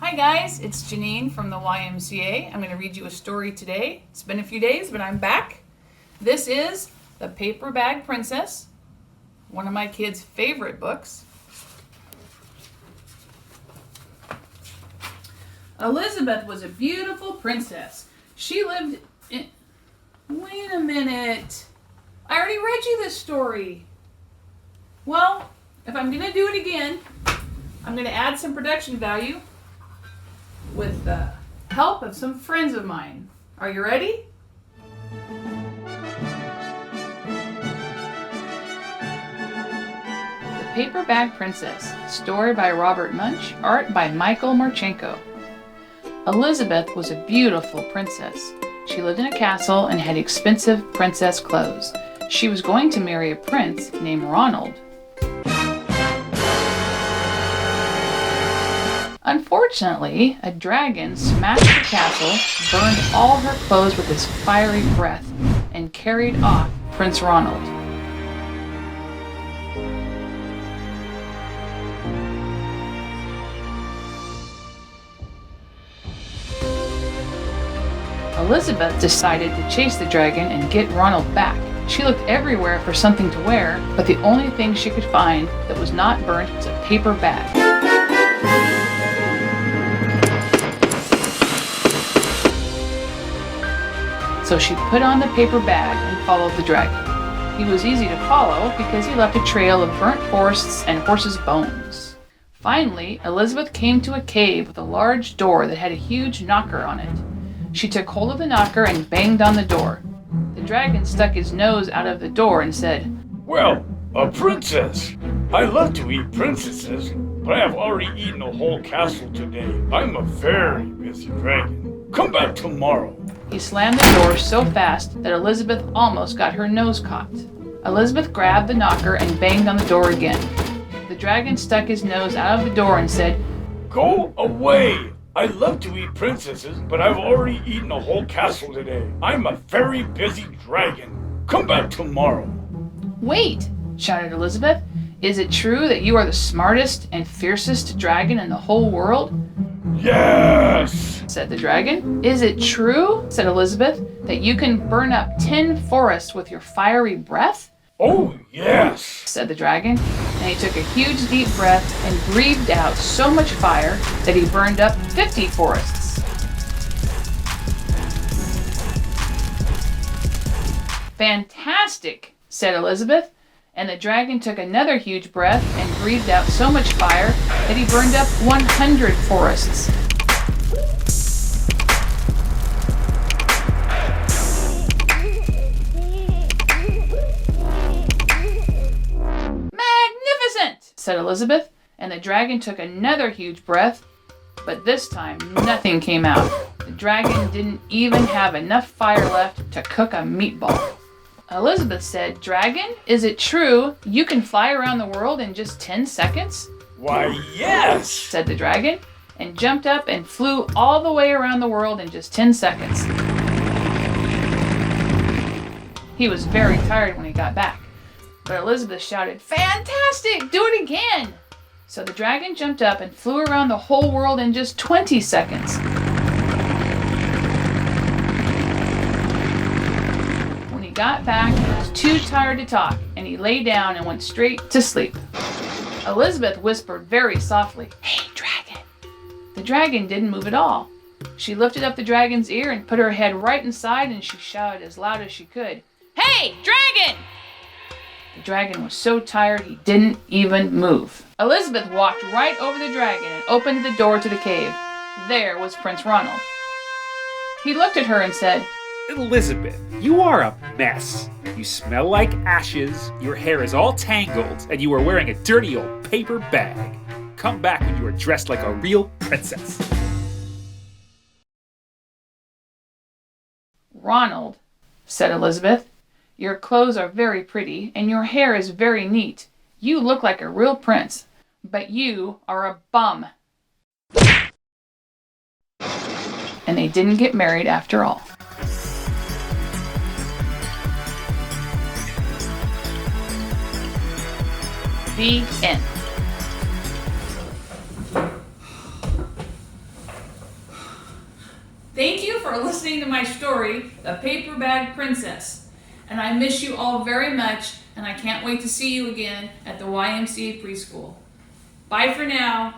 Hi guys, it's Janine from the YMCA. I'm going to read you a story today. It's been a few days, but I'm back. This is The Paper Bag Princess, one of my kids' favorite books. Elizabeth was a beautiful princess. She lived in... Wait a minute. I already read you this story. Well, if I'm going to do it again, I'm going to add some production value with the help of some friends of mine. Are you ready? The Paper Bag Princess, story by Robert Munch, art by Michael Marchenko. Elizabeth was a beautiful princess. She lived in a castle and had expensive princess clothes. She was going to marry a prince named Ronald. Unfortunately, a dragon smashed the castle, burned all her clothes with his fiery breath, and carried off Prince Ronald. Elizabeth decided to chase the dragon and get Ronald back. She looked everywhere for something to wear, but the only thing she could find that was not burnt was a paper bag. So she put on the paper bag and followed the dragon. He was easy to follow because he left a trail of burnt forests and horses' bones. Finally, Elizabeth came to a cave with a large door that had a huge knocker on it. She took hold of the knocker and banged on the door. The dragon stuck his nose out of the door and said, "Well, a princess. I love to eat princesses, but I have already eaten a whole castle today. I'm a very busy dragon. Come back tomorrow." He slammed the door so fast that Elizabeth almost got her nose caught. Elizabeth grabbed the knocker and banged on the door again. The dragon stuck his nose out of the door and said, "Go away. I love to eat princesses, but I've already eaten a whole castle today. I'm a very busy dragon. Come back tomorrow." "Wait," shouted Elizabeth. "Is it true that you are the smartest and fiercest dragon in the whole world?" "Yes," said the dragon. "Is it true," said Elizabeth, "that you can burn up 10 forests with your fiery breath?" "Oh, yes," said the dragon, and he took a huge deep breath and breathed out so much fire that he burned up 50 forests. "Fantastic," said Elizabeth, and the dragon took another huge breath and breathed out so much fire that he burned up 100 forests. "Magnificent," said Elizabeth, and the dragon took another huge breath, but this time nothing came out. The dragon didn't even have enough fire left to cook a meatball. Elizabeth said, "Dragon, is it true you can fly around the world in just 10 seconds?" "Why, yes," said the dragon, and jumped up and flew all the way around the world in just 10 seconds. He was very tired when he got back, but Elizabeth shouted, "Fantastic! Do it again!" So the dragon jumped up and flew around the whole world in just 20 seconds. When he got back, he was too tired to talk, and he lay down and went straight to sleep. Elizabeth whispered very softly, "Hey, dragon." The dragon didn't move at all. She lifted up the dragon's ear and put her head right inside, and she shouted as loud as she could, "Hey, dragon!" The dragon was so tired he didn't even move. Elizabeth walked right over the dragon and opened the door to the cave. There was Prince Ronald. He looked at her and said, "Elizabeth, you are a mess. You smell like ashes, your hair is all tangled, and you are wearing a dirty old paper bag. Come back when you are dressed like a real princess." "Ronald," said Elizabeth, "your clothes are very pretty, and your hair is very neat. You look like a real prince, but you are a bum." And they didn't get married after all. The end. for listening to my story, The Paper Bag Princess. And I miss you all very much, and I can't wait to see you again at the YMCA preschool. Bye for now.